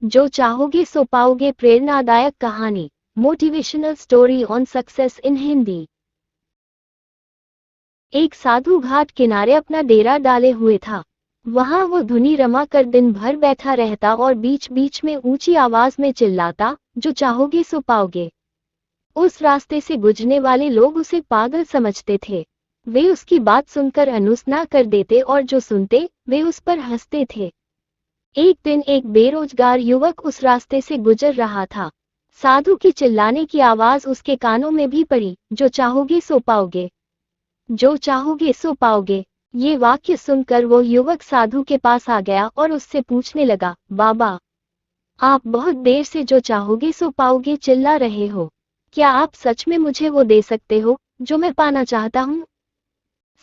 जो चाहोगे सो पाओगे प्रेरणादायक कहानी, motivational story on success in Hindi. एक साधु घाट किनारे अपना डेरा डाले हुए था। वहां वो धुनी रमा कर दिन भर बैठा रहता और बीच बीच में ऊंची आवाज में चिल्लाता, जो चाहोगे सो पाओगे। उस रास्ते से गुजरने वाले लोग उसे पागल समझते थे। वे उसकी बात सुनकर अनसुना कर देते और जो सुनते वे उस पर हंसते थे। एक दिन एक बेरोजगार युवक उस रास्ते से गुजर रहा था। साधु की चिल्लाने की आवाज उसके कानों में भी पड़ी, जो चाहोगे सो पाओगे, जो चाहोगे सो पाओगे। ये वाक्य सुनकर वो युवक साधु के पास आ गया और उससे पूछने लगा, बाबा, आप बहुत देर से जो चाहोगे सो पाओगे चिल्ला रहे हो। क्या आप सच में मुझे वो दे सकते हो जो मैं पाना चाहता हूँ?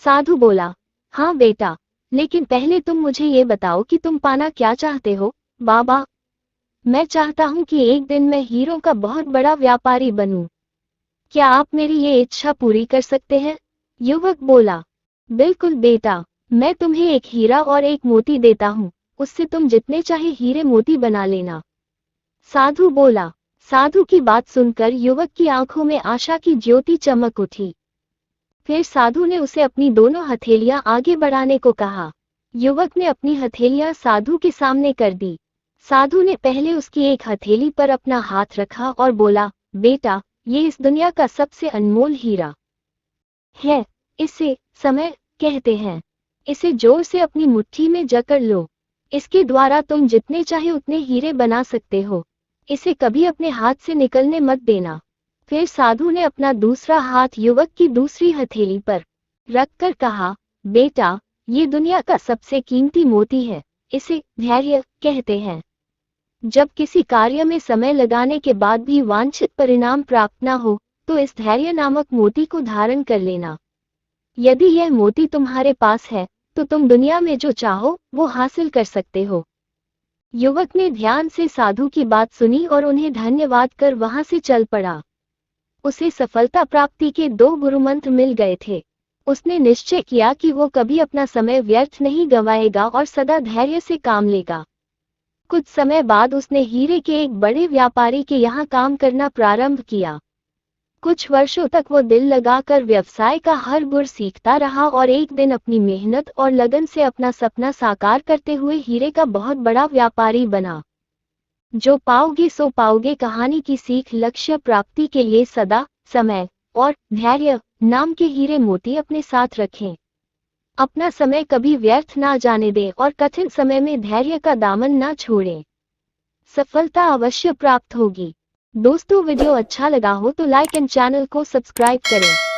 साधु बोला, हाँ बेटा, लेकिन पहले तुम मुझे ये बताओ कि तुम पाना क्या चाहते हो। बाबा, मैं चाहता हूँ कि एक दिन मैं हीरों का बहुत बड़ा व्यापारी बनूं। क्या आप मेरी ये इच्छा पूरी कर सकते हैं? युवक बोला, बिल्कुल बेटा, मैं तुम्हें एक हीरा और एक मोती देता हूँ, उससे तुम जितने चाहे हीरे मोती बना लेना। साधु बोला। साधु की बात सुनकर युवक की आंखों में आशा की ज्योति चमक उठी। फिर साधु ने उसे अपनी दोनों हथेलियां आगे बढ़ाने को कहा। युवक ने अपनी हथेलियां साधु के सामने कर दी। साधु ने पहले उसकी एक हथेली पर अपना हाथ रखा और बोला, बेटा, ये इस दुनिया का सबसे अनमोल हीरा है। इसे समय कहते हैं। इसे जोर से अपनी मुट्ठी में जकड़ लो। इसके द्वारा तुम जितने चाहे उतने हीरे बना सकते हो। इसे कभी अपने हाथ से निकलने मत देना। फिर साधु ने अपना दूसरा हाथ युवक की दूसरी हथेली पर रखकर कहा, बेटा, ये दुनिया का सबसे कीमती मोती है। इसे धैर्य कहते हैं। जब किसी कार्य में समय लगाने के बाद भी वांछित परिणाम प्राप्त न हो, तो इस धैर्य नामक मोती को धारण कर लेना। यदि यह मोती तुम्हारे पास है, तो तुम दुनिया में जो चाहो वो हासिल कर सकते हो। युवक ने ध्यान से साधु की बात सुनी और उन्हें धन्यवाद कर वहां से चल पड़ा। उसे सफलता प्राप्ति के 2 गुरुमंत्र मिल गए थे। उसने निश्चय किया कि वो कभी अपना समय व्यर्थ नहीं गंवाएगा और सदा धैर्य से काम लेगा। कुछ समय बाद उसने हीरे के एक बड़े व्यापारी के यहाँ काम करना प्रारंभ किया। कुछ वर्षों तक वो दिल लगाकर व्यवसाय का हर गुर सीखता रहा और एक दिन अपनी मेहनत और लगन से अपना सपना साकार करते हुए हीरे का बहुत बड़ा व्यापारी बना। जो पाओगे सो पाओगे कहानी की सीख लक्ष्य प्राप्ति के लिए सदा समय और धैर्य नाम के हीरे मोती अपने साथ रखें। अपना समय कभी व्यर्थ ना जाने दें और कठिन समय में धैर्य का दामन ना छोड़ें। सफलता अवश्य प्राप्त होगी। दोस्तों, वीडियो अच्छा लगा हो तो लाइक एंड चैनल को सब्सक्राइब करें।